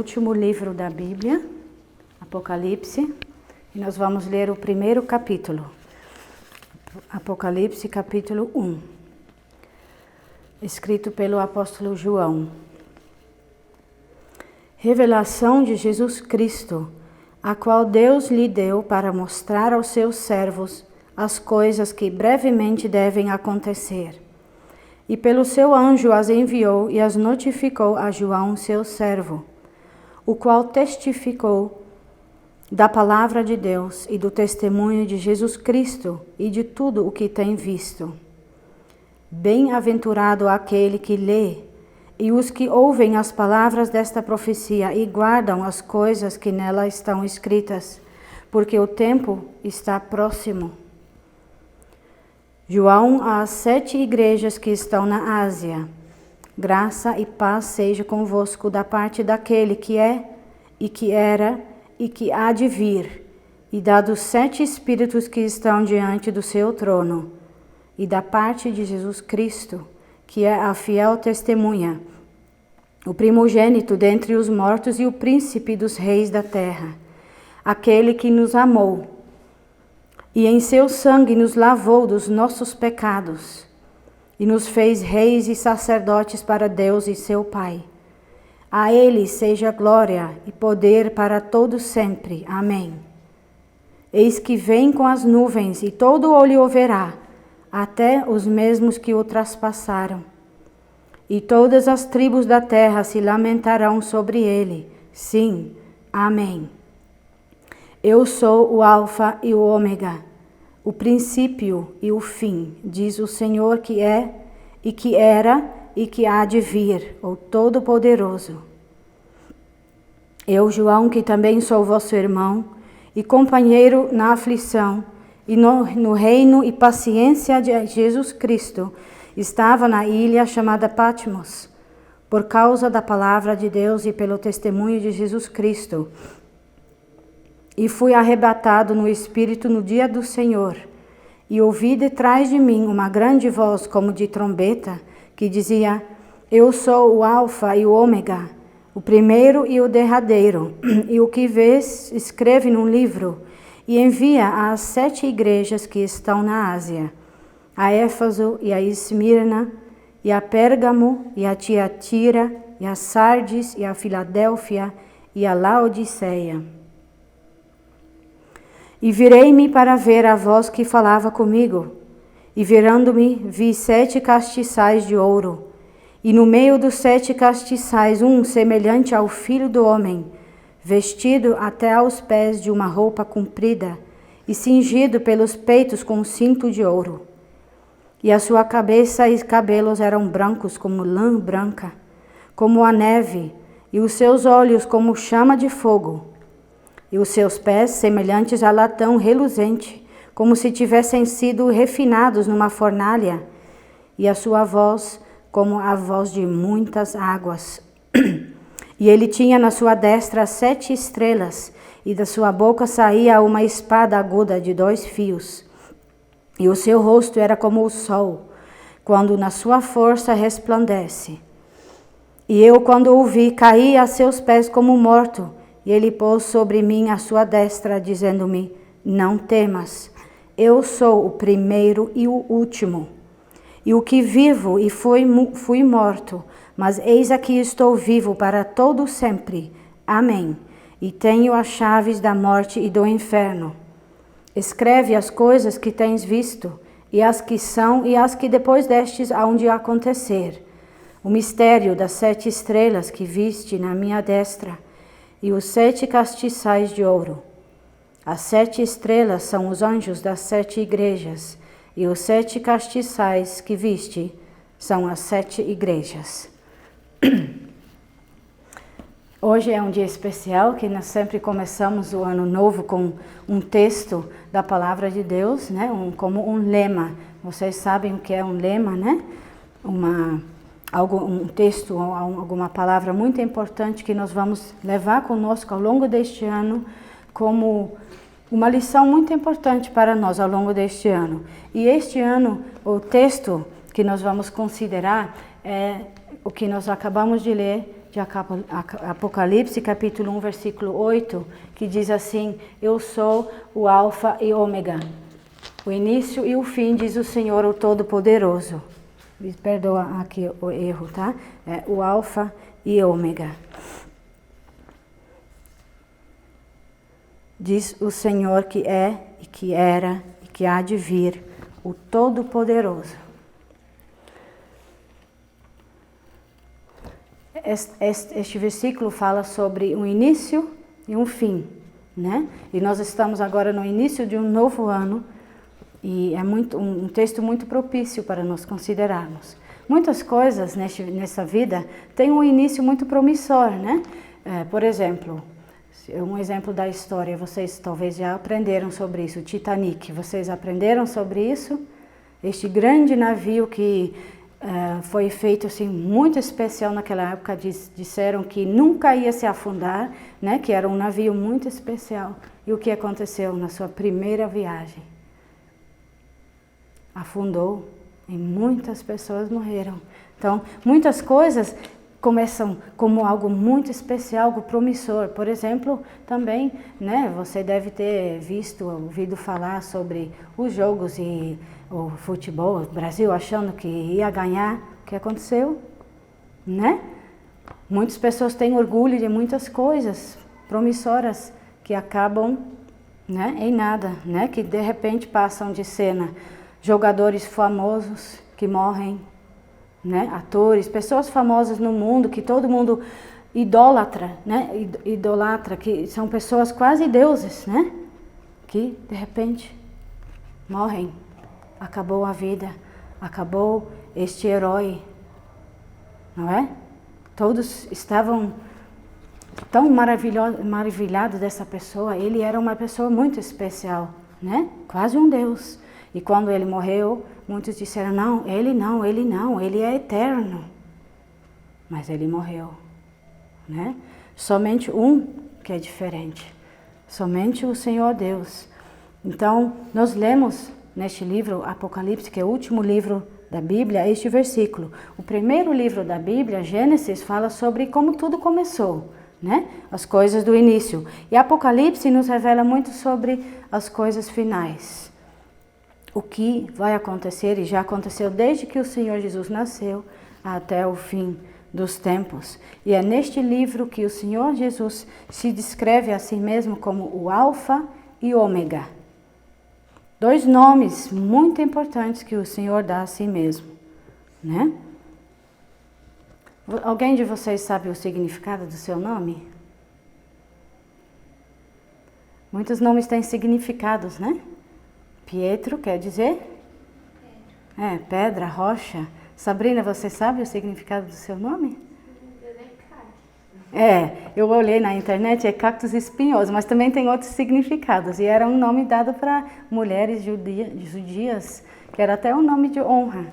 último livro da Bíblia, Apocalipse, e nós vamos ler o primeiro capítulo. Apocalipse, capítulo 1, escrito pelo apóstolo João. Revelação de Jesus Cristo, a qual Deus lhe deu para mostrar aos seus servos as coisas que brevemente devem acontecer. E pelo seu anjo as enviou e as notificou a João, seu servo, o qual testificou da palavra de Deus e do testemunho de Jesus Cristo e de tudo o que tem visto. Bem-aventurado aquele que lê e os que ouvem as palavras desta profecia e guardam as coisas que nela estão escritas, porque o tempo está próximo. João, às 7 igrejas que estão na Ásia, graça e paz seja convosco da parte daquele que é, e que era, e que há de vir, e da dos 7 espíritos que estão diante do seu trono, e da parte de Jesus Cristo, que é a fiel testemunha, o primogênito dentre os mortos e o príncipe dos reis da terra, aquele que nos amou, e em seu sangue nos lavou dos nossos pecados, e nos fez reis e sacerdotes para Deus e seu Pai. A ele seja glória e poder para todos sempre. Amém. Eis que vem com as nuvens, e todo olho o verá, até os mesmos que o traspassaram. E todas as tribos da terra se lamentarão sobre ele. Sim, amém. Eu sou o Alfa e o Ômega, o princípio e o fim, diz o Senhor que é, e que era, e que há de vir, o Todo-Poderoso. Eu, João, que também sou vosso irmão, e companheiro na aflição, e no reino e paciência de Jesus Cristo, estava na ilha chamada Patmos, por causa da palavra de Deus e pelo testemunho de Jesus Cristo. E fui arrebatado no Espírito no dia do Senhor, e ouvi detrás de mim uma grande voz como de trombeta, que dizia: Eu sou o Alfa e o Ômega, o primeiro e o derradeiro. E o que vês, escreve num livro, e envia às 7 igrejas que estão na Ásia, a Éfeso e a Esmirna, e a Pérgamo, e a Tiatira, e a Sardes, e a Filadélfia, e a Laodiceia. E virei-me para ver a voz que falava comigo, e virando-me, vi 7 castiçais de ouro, e no meio dos 7 castiçais um semelhante ao Filho do Homem, vestido até aos pés de uma roupa comprida, e cingido pelos peitos com um cinto de ouro. E a sua cabeça e cabelos eram brancos como lã branca, como a neve, e os seus olhos como chama de fogo, e os seus pés semelhantes a latão reluzente, como se tivessem sido refinados numa fornalha, e a sua voz como a voz de muitas águas. E ele tinha na sua destra 7 estrelas, e da sua boca saía uma espada aguda de 2 fios. E o seu rosto era como o sol, quando na sua força resplandece. E eu, quando o vi, caí a seus pés como morto, e ele pôs sobre mim a sua destra, dizendo-me: Não temas, eu sou o primeiro e o último, e o que vivo e fui morto, mas eis aqui estou vivo para todo sempre. Amém. E tenho as chaves da morte e do inferno. Escreve as coisas que tens visto, e as que são, e as que depois destes hão de acontecer. O mistério das 7 estrelas que viste na minha destra, e os 7 castiçais de ouro. As 7 estrelas são os anjos das 7 igrejas, e os 7 castiçais que viste são as 7 igrejas. Hoje é um dia especial, que nós sempre começamos o ano novo com um texto da palavra de Deus, né? Como um lema. Vocês sabem o que é um lema, né? Um texto, alguma palavra muito importante que nós vamos levar conosco ao longo deste ano, como uma lição muito importante para nós ao longo deste ano. E este ano, o texto que nós vamos considerar é o que nós acabamos de ler de Apocalipse, capítulo 1, versículo 8, que diz assim: eu sou o Alfa e Ômega, o início e o fim, diz o Senhor, o Todo-Poderoso. Me perdoa aqui o erro, tá? É o Alfa e Ômega. Diz o Senhor que é, e que era, e que há de vir, o Todo-Poderoso. Este versículo fala sobre um início e um fim, né? E nós estamos agora no início de um novo ano, e é um texto muito propício para nós considerarmos. Muitas coisas nessa vida têm um início muito promissor, né? Por exemplo, um exemplo da história, vocês talvez já aprenderam sobre isso, o Titanic. Vocês aprenderam sobre isso? Este grande navio que foi feito assim, muito especial naquela época, disseram que nunca ia se afundar, né? Que era um navio muito especial. E o que aconteceu na sua primeira viagem? Afundou e muitas pessoas morreram. Então, muitas coisas começam como algo muito especial, algo promissor. Por exemplo, também, né, você deve ter ouvido falar sobre os jogos e o futebol, o Brasil achando que ia ganhar. O que aconteceu? Né? Muitas pessoas têm orgulho de muitas coisas promissoras que acabam, né, em nada, né, que de repente passam de cena. Jogadores famosos que morrem, né? Atores, pessoas famosas no mundo que todo mundo idolatra, né? Idolatra, que são pessoas quase deuses, né? Que de repente morrem. Acabou a vida, acabou este herói, não é? Todos estavam tão maravilhados dessa pessoa. Ele era uma pessoa muito especial, né? Quase um deus. E quando ele morreu, muitos disseram, não, ele é eterno. Mas ele morreu, né? Somente um que é diferente. Somente o Senhor Deus. Então, nós lemos neste livro, Apocalipse, que é o último livro da Bíblia, este versículo. O primeiro livro da Bíblia, Gênesis, fala sobre como tudo começou, né? As coisas do início. E Apocalipse nos revela muito sobre as coisas finais. O que vai acontecer, e já aconteceu desde que o Senhor Jesus nasceu até o fim dos tempos. E é neste livro que o Senhor Jesus se descreve a si mesmo como o Alfa e Ômega. 2 nomes muito importantes que o Senhor dá a si mesmo, né? Alguém de vocês sabe o significado do seu nome? Muitos nomes têm significados, né? Pietro quer dizer? Pedra, rocha. Sabrina, você sabe o significado do seu nome? Eu olhei na internet, é cactus espinhoso, mas também tem outros significados. E era um nome dado para mulheres judias, que era até um nome de honra.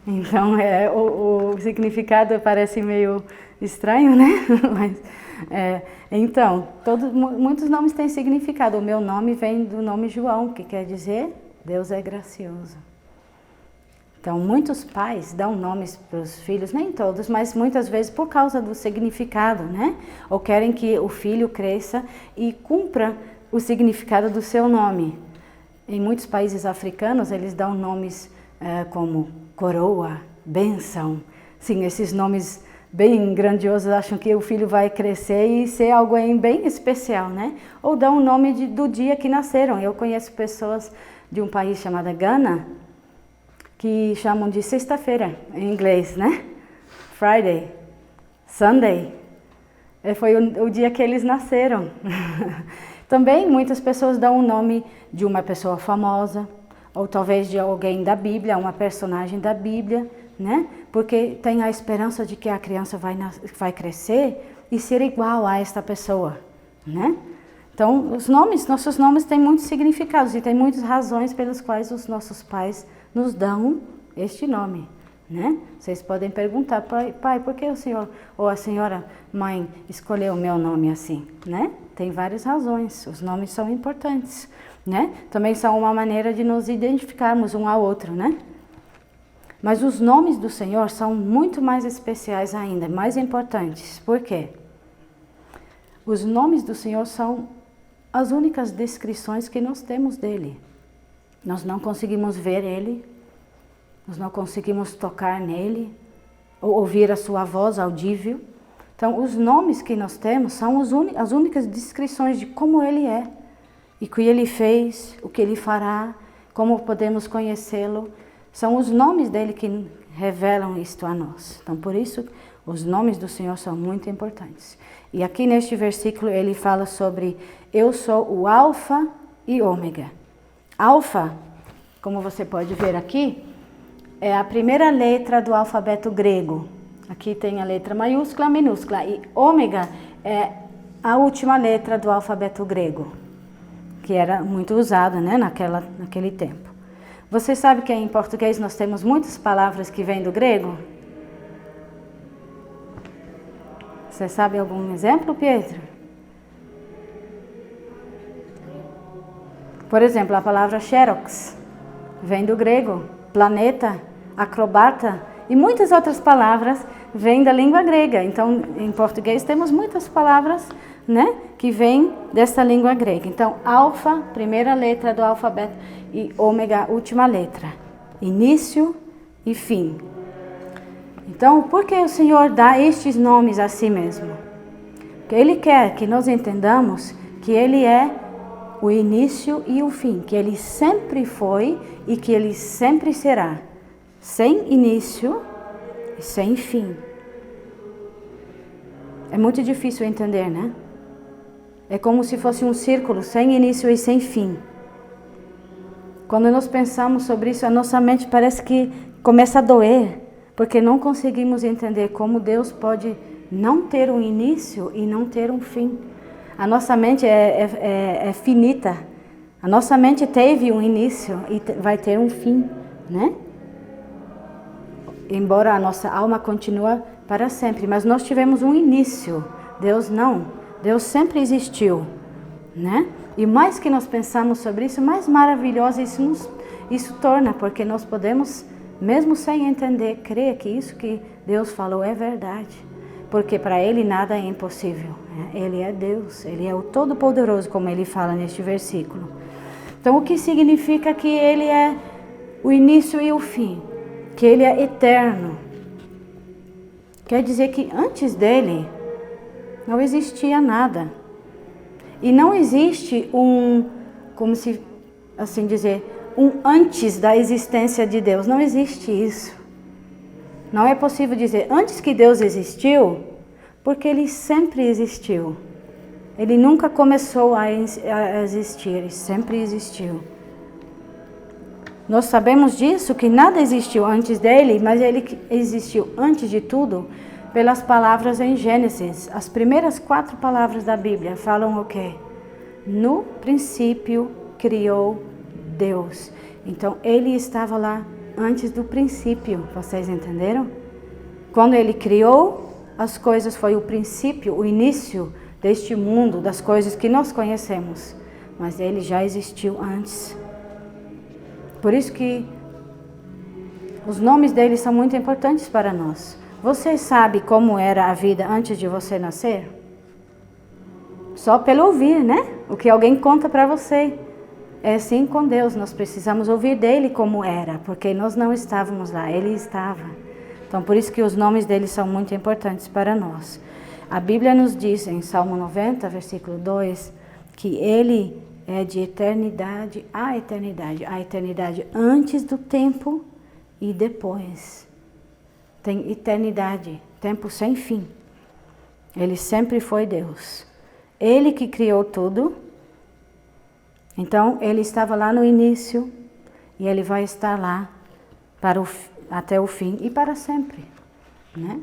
Então, o significado parece meio estranho, né? Mas, então, muitos nomes têm significado. O meu nome vem do nome João, que quer dizer Deus é gracioso. Então, muitos pais dão nomes para os filhos, nem todos, mas muitas vezes por causa do significado, né? Ou querem que o filho cresça e cumpra o significado do seu nome. Em muitos países africanos, eles dão nomes como coroa, bênção. Sim, esses nomes bem grandiosos, acham que o filho vai crescer e ser alguém bem especial, né? Ou dão o nome do dia que nasceram. Eu conheço pessoas de um país chamado Gana, que chamam de sexta-feira, em inglês, né? Friday, Sunday. Foi o dia que eles nasceram. Também muitas pessoas dão o nome de uma pessoa famosa, ou talvez de alguém da Bíblia, uma personagem da Bíblia, né? Porque tem a esperança de que a criança vai crescer e ser igual a esta pessoa, né? Então, nossos nomes têm muitos significados e tem muitas razões pelas quais os nossos pais nos dão este nome, né? Vocês podem perguntar, pai, por que o senhor ou a senhora mãe escolheu o meu nome assim, né? Tem várias razões, os nomes são importantes, né? Também são uma maneira de nos identificarmos um ao outro, né? Mas os nomes do Senhor são muito mais especiais ainda, mais importantes. Por quê? Os nomes do Senhor são as únicas descrições que nós temos dele. Nós não conseguimos ver ele, nós não conseguimos tocar nele, ou ouvir a sua voz audível. Então, os nomes que nós temos são as únicas descrições de como ele é, e o que ele fez, o que ele fará, como podemos conhecê-lo. São os nomes dele que revelam isto a nós. Então, por isso, os nomes do Senhor são muito importantes. E aqui neste versículo ele fala sobre eu sou o Alfa e Ômega. Alfa, como você pode ver aqui, é a primeira letra do alfabeto grego. Aqui tem a letra maiúscula, minúscula. E Ômega é a última letra do alfabeto grego, que era muito usado, né, naquele tempo. Você sabe que em português nós temos muitas palavras que vêm do grego? Você sabe algum exemplo, Pietro? Por exemplo, a palavra xerox vem do grego, planeta, acrobata e muitas outras palavras vêm da língua grega. Então, em português temos muitas palavras, né, que vêm dessa língua grega. Então, alfa, primeira letra do alfabeto, e ômega, última letra. Início e fim. Então, por que o Senhor dá estes nomes a si mesmo? Porque Ele quer que nós entendamos que Ele é o início e o fim, que Ele sempre foi e que Ele sempre será, sem início e sem fim. É muito difícil entender, né? É como se fosse um círculo sem início e sem fim. Quando nós pensamos sobre isso, a nossa mente parece que começa a doer, porque não conseguimos entender como Deus pode não ter um início e não ter um fim. A nossa mente é finita. A nossa mente teve um início e vai ter um fim, né? Embora a nossa alma continue para sempre, mas nós tivemos um início. Deus não. Deus sempre existiu, né? E mais que nós pensamos sobre isso, mais maravilhoso isso torna, porque nós podemos, mesmo sem entender, crer que isso que Deus falou é verdade. Porque para Ele nada é impossível. Ele é Deus, Ele é o Todo-Poderoso, como Ele fala neste versículo. Então, o que significa que Ele é o início e o fim? Que Ele é eterno. Quer dizer que antes dEle não existia nada. E não existe como se, assim dizer, um antes da existência de Deus. Não existe isso. Não é possível dizer antes que Deus existiu, porque Ele sempre existiu. Ele nunca começou a existir, Ele sempre existiu. Nós sabemos disso, que nada existiu antes dele, mas Ele existiu antes de tudo pelas palavras em Gênesis. As primeiras 4 palavras da Bíblia falam o quê? No princípio criou Deus. Então, Ele estava lá antes do princípio, vocês entenderam? Quando Ele criou as coisas, foi o princípio, o início deste mundo, das coisas que nós conhecemos. Mas Ele já existiu antes. Por isso que os nomes dele são muito importantes para nós. Você sabe como era a vida antes de você nascer? Só pelo ouvir, né? O que alguém conta para você. É assim com Deus, nós precisamos ouvir dele como era, porque nós não estávamos lá, ele estava. Então, por isso que os nomes dele são muito importantes para nós. A Bíblia nos diz em Salmo 90, versículo 2, que ele é de eternidade a eternidade antes do tempo e depois. Tem eternidade, tempo sem fim. Ele sempre foi Deus. Ele que criou tudo. Então, Ele estava lá no início e Ele vai estar lá até o fim e para sempre, né?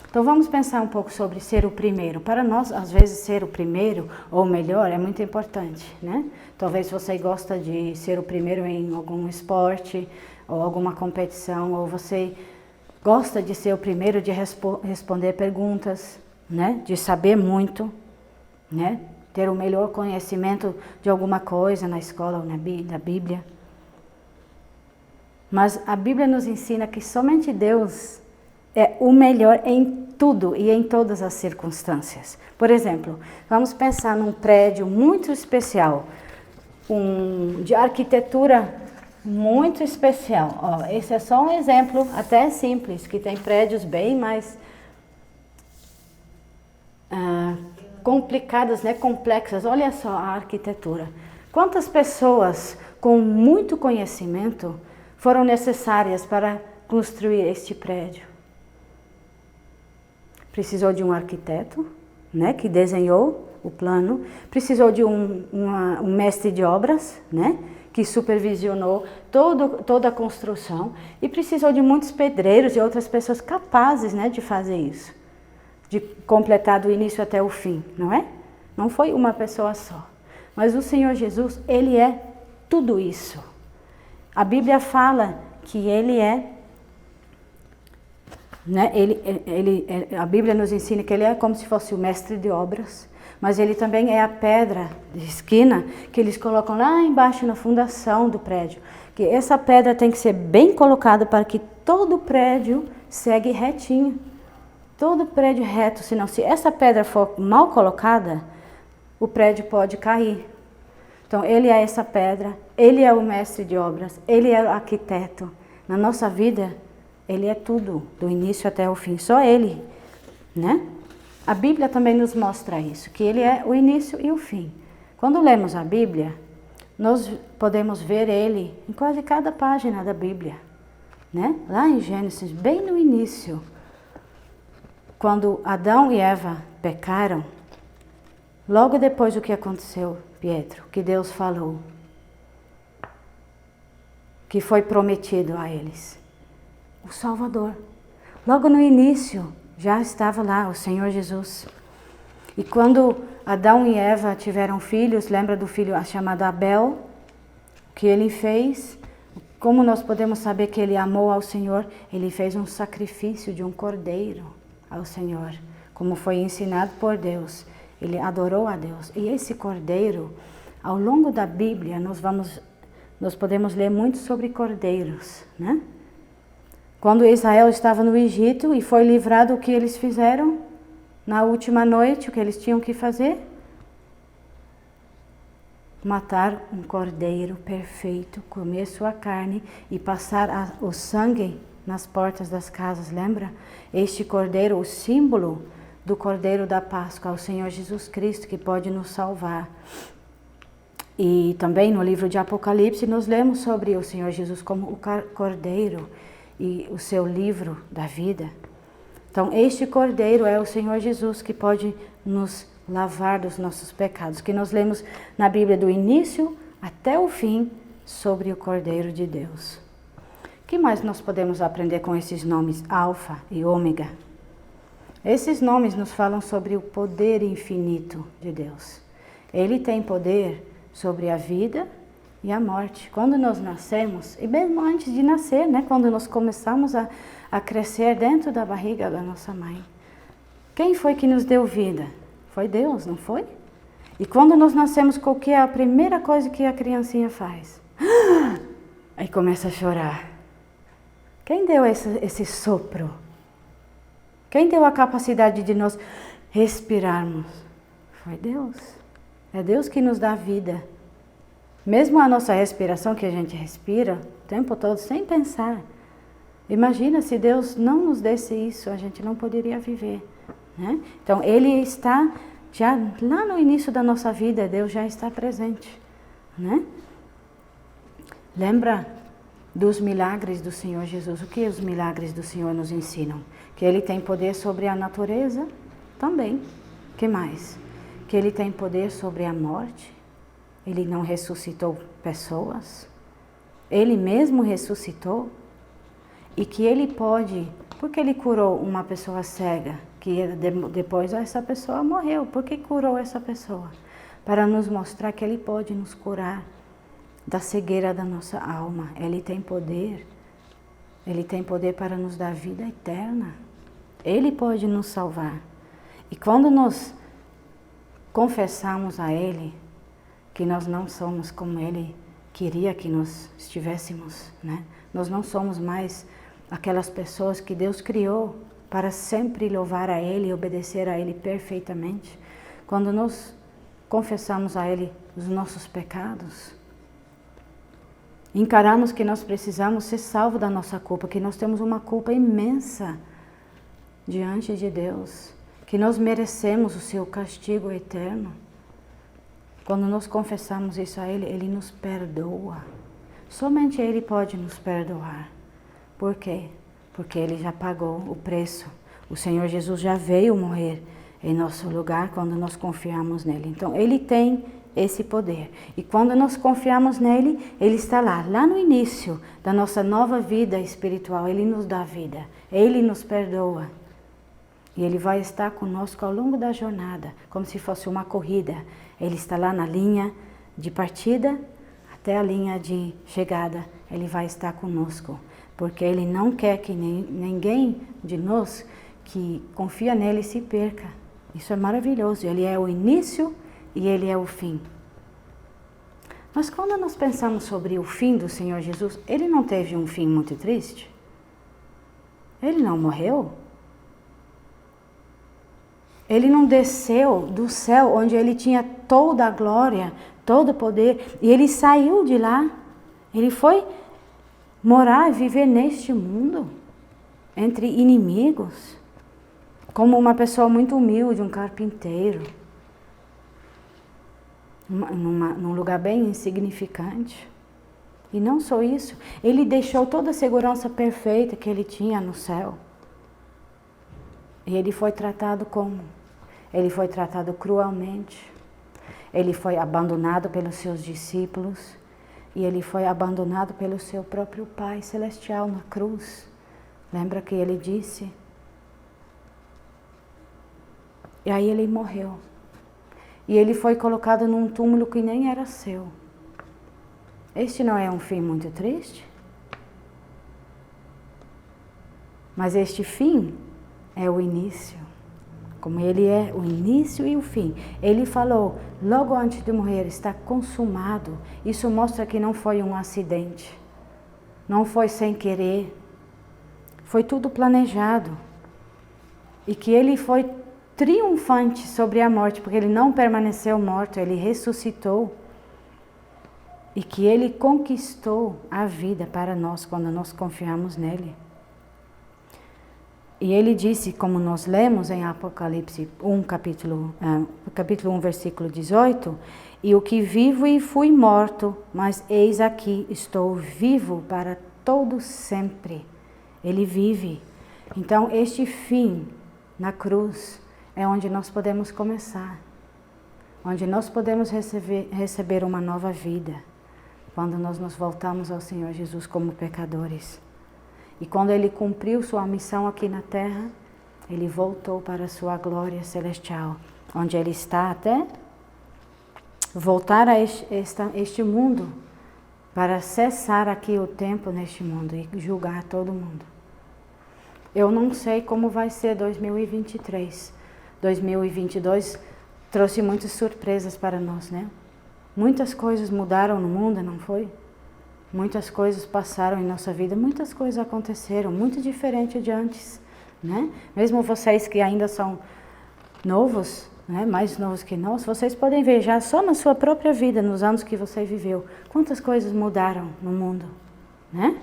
Então, vamos pensar um pouco sobre ser o primeiro. Para nós, às vezes, ser o primeiro ou o melhor é muito importante, né? Talvez você gosta de ser o primeiro em algum esporte ou alguma competição, ou você gosta de ser o primeiro de responder perguntas, né? De saber muito, né? Ter o melhor conhecimento de alguma coisa na escola ou na Bíblia. Mas a Bíblia nos ensina que somente Deus é o melhor em tudo e em todas as circunstâncias. Por exemplo, vamos pensar num prédio muito especial, de arquitetura muito especial. Ó, esse é só um exemplo, até simples, que tem prédios bem mais complicadas, né, complexas. Olha só a arquitetura. Quantas pessoas com muito conhecimento foram necessárias para construir este prédio? Precisou de um arquiteto, né, que desenhou o plano. Precisou de um mestre de obras, né, que supervisionou toda a construção. E precisou de muitos pedreiros e outras pessoas capazes, né, de fazer isso. De completar do início até o fim, não é? Não foi uma pessoa só. Mas o Senhor Jesus, Ele é tudo isso. A Bíblia fala que Ele é, né? A Bíblia nos ensina que Ele é como se fosse o mestre de obras, mas Ele também é a pedra de esquina que eles colocam lá embaixo na fundação do prédio. Que essa pedra tem que ser bem colocada para que todo o prédio segue retinho. Todo prédio reto, senão se essa pedra for mal colocada, o prédio pode cair. Então Ele é essa pedra, Ele é o mestre de obras, Ele é o arquiteto. Na nossa vida, Ele é tudo, do início até o fim, só Ele, né? A Bíblia também nos mostra isso, que Ele é o início e o fim. Quando lemos a Bíblia, nós podemos ver Ele em quase cada página da Bíblia, né? Lá em Gênesis, bem no início, quando Adão e Eva pecaram, logo depois do que aconteceu, Pietro, que Deus falou, que foi prometido a eles, o Salvador. Logo no início já estava lá o Senhor Jesus. E quando Adão e Eva tiveram filhos, lembra do filho chamado Abel? O que ele fez? Como nós podemos saber que ele amou ao Senhor? Ele fez um sacrifício de um cordeiro ao Senhor, como foi ensinado por Deus. Ele adorou a Deus. E esse cordeiro, ao longo da Bíblia, nós podemos ler muito sobre cordeiros, né? Quando Israel estava no Egito e foi livrado, o que eles fizeram? Na última noite, o que eles tinham que fazer? Matar um cordeiro perfeito, comer sua carne e passar o sangue nas portas das casas, lembra? Este cordeiro, o símbolo do cordeiro da Páscoa, o Senhor Jesus Cristo, que pode nos salvar. E também no livro de Apocalipse nós lemos sobre o Senhor Jesus como o cordeiro e o seu livro da vida. Então este cordeiro é o Senhor Jesus que pode nos lavar dos nossos pecados, que nós lemos na Bíblia do início até o fim sobre o Cordeiro de Deus. O que mais nós podemos aprender com esses nomes Alfa e Ômega? Esses nomes nos falam sobre o poder infinito de Deus. Ele tem poder sobre a vida e a morte. Quando nós nascemos, e mesmo antes de nascer, né, quando nós começamos a crescer dentro da barriga da nossa mãe, quem foi que nos deu vida? Foi Deus, não foi? E quando nós nascemos, qual que é a primeira coisa que a criancinha faz? Aí começa a chorar. Quem deu esse sopro? Quem deu a capacidade de nós respirarmos? Foi Deus. É Deus que nos dá vida. Mesmo a nossa respiração que a gente respira o tempo todo sem pensar. Imagina se Deus não nos desse isso, a gente não poderia viver, né? Então Ele está já lá no início da nossa vida, Deus já está presente, né? Lembra dos milagres do Senhor Jesus? O que os milagres do Senhor nos ensinam? Que Ele tem poder sobre a natureza também. Que mais? Que Ele tem poder sobre a morte. Ele não ressuscitou pessoas. Ele mesmo ressuscitou. E que Ele pode... Porque Ele curou uma pessoa cega, que depois essa pessoa morreu. Por que curou essa pessoa? Para nos mostrar que Ele pode nos curar da cegueira da nossa alma. Ele tem poder. Ele tem poder para nos dar vida eterna. Ele pode nos salvar. E quando nós confessamos a Ele que nós não somos como Ele queria que nós estivéssemos, né? Nós não somos mais aquelas pessoas que Deus criou para sempre louvar a Ele e obedecer a Ele perfeitamente. Quando nós confessamos a Ele os nossos pecados, encaramos que nós precisamos ser salvos da nossa culpa, que nós temos uma culpa imensa diante de Deus, que nós merecemos o seu castigo eterno. Quando nós confessamos isso a Ele, Ele nos perdoa. Somente Ele pode nos perdoar. Por quê? Porque Ele já pagou o preço. O Senhor Jesus já veio morrer em nosso lugar quando nós confiamos nele. Então, Ele tem esse poder. E quando nós confiamos nele, Ele está lá no início da nossa nova vida espiritual. Ele nos dá vida. Ele nos perdoa. E Ele vai estar conosco ao longo da jornada, como se fosse uma corrida. Ele está lá na linha de partida até a linha de chegada. Ele vai estar conosco, porque Ele não quer que ninguém de nós que confia nele se perca. Isso é maravilhoso. Ele é o início e Ele é o fim. Mas quando nós pensamos sobre o fim do Senhor Jesus, Ele não teve um fim muito triste? Ele não morreu? Ele não desceu do céu onde Ele tinha toda a glória, todo o poder, e Ele saiu de lá. Ele foi morar e viver neste mundo, entre inimigos, como uma pessoa muito humilde, um carpinteiro, num lugar bem insignificante. E não só isso, Ele deixou toda a segurança perfeita que Ele tinha no céu. E Ele foi tratado como? Ele foi tratado cruelmente. Ele foi abandonado pelos seus discípulos. E Ele foi abandonado pelo seu próprio Pai Celestial na cruz. Lembra que Ele disse? E aí Ele morreu. E Ele foi colocado num túmulo que nem era seu. Este não é um fim muito triste? Mas este fim é o início. Como Ele é o início e o fim. Ele falou, logo antes de morrer, está consumado. Isso mostra que não foi um acidente. Não foi sem querer. Foi tudo planejado. E que Ele foi triunfante sobre a morte, porque Ele não permaneceu morto, Ele ressuscitou. E que Ele conquistou a vida para nós quando nós confiamos nele. E Ele disse, como nós lemos em Apocalipse 1, capítulo 1, versículo 18, e o que vivo e fui morto, mas eis aqui, estou vivo para todo sempre. Ele vive. Então, este fim na cruz é onde nós podemos começar. Onde nós podemos receber uma nova vida. Quando nós nos voltamos ao Senhor Jesus como pecadores. E quando Ele cumpriu sua missão aqui na terra, Ele voltou para a sua glória celestial, onde Ele está até voltar a este mundo, para cessar aqui o tempo neste mundo e julgar todo mundo. Eu não sei como vai ser 2023. 2022 trouxe muitas surpresas para nós, né? Muitas coisas mudaram no mundo, não foi? Muitas coisas passaram em nossa vida, muitas coisas aconteceram, muito diferente de antes, né? Mesmo vocês que ainda são novos, né? Mais novos que nós, vocês podem ver já só na sua própria vida, nos anos que você viveu, quantas coisas mudaram no mundo, né?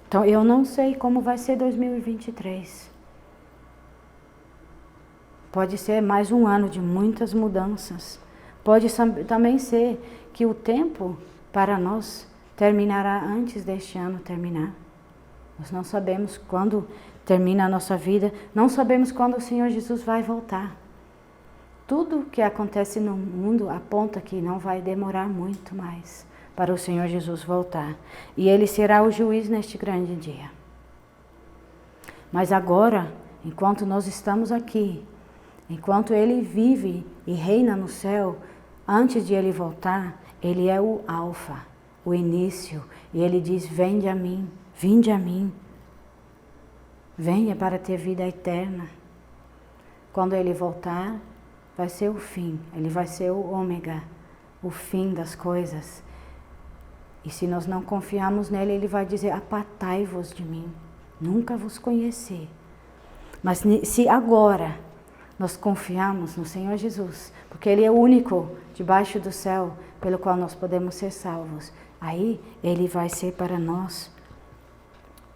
Então, eu não sei como vai ser 2023. Pode ser mais um ano de muitas mudanças. Pode também ser que o tempo para nós terminará antes deste ano terminar. Nós não sabemos quando termina a nossa vida, não sabemos quando o Senhor Jesus vai voltar. Tudo que acontece no mundo aponta que não vai demorar muito mais para o Senhor Jesus voltar. E Ele será o juiz neste grande dia. Mas agora, enquanto nós estamos aqui, enquanto Ele vive e reina no céu, antes de Ele voltar, Ele é o Alfa, o início. E Ele diz, vinde a mim, vinde a mim. Venha para ter vida eterna. Quando Ele voltar, vai ser o fim. Ele vai ser o ômega, o fim das coisas. E se nós não confiarmos nele, ele vai dizer, apartai-vos de mim, nunca vos conheci. Mas se agora nós confiamos no Senhor Jesus, porque ele é o único debaixo do céu pelo qual nós podemos ser salvos, aí ele vai ser para nós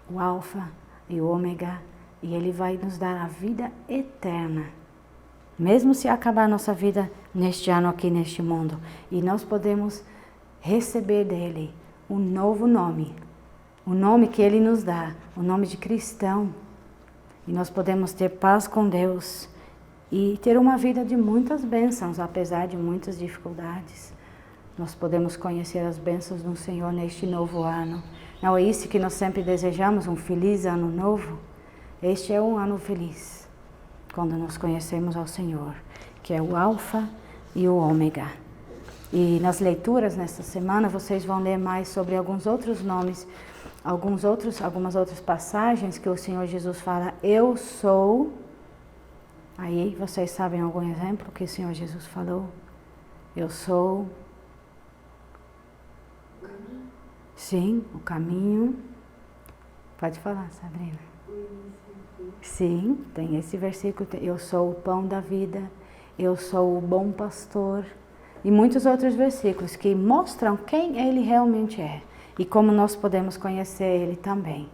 o alfa e o ômega, e ele vai nos dar a vida eterna. Mesmo se acabar a nossa vida neste ano aqui neste mundo, e nós podemos receber dele um novo nome, o nome que ele nos dá, o nome de cristão, e nós podemos ter paz com Deus e ter uma vida de muitas bênçãos, apesar de muitas dificuldades. Nós podemos conhecer as bênçãos do Senhor neste novo ano. Não é isso que nós sempre desejamos, um feliz ano novo? Este é um ano feliz, quando nós conhecemos ao Senhor, que é o Alfa e o Ômega. E nas leituras nesta semana vocês vão ler mais sobre alguns outros nomes, algumas outras passagens que o Senhor Jesus fala, eu sou. Aí vocês sabem algum exemplo que o Senhor Jesus falou? Eu sou. Sim, o caminho. Pode falar, Sabrina. Sim, tem esse versículo, eu sou o pão da vida, eu sou o bom pastor. E muitos outros versículos que mostram quem ele realmente é e como nós podemos conhecer ele também.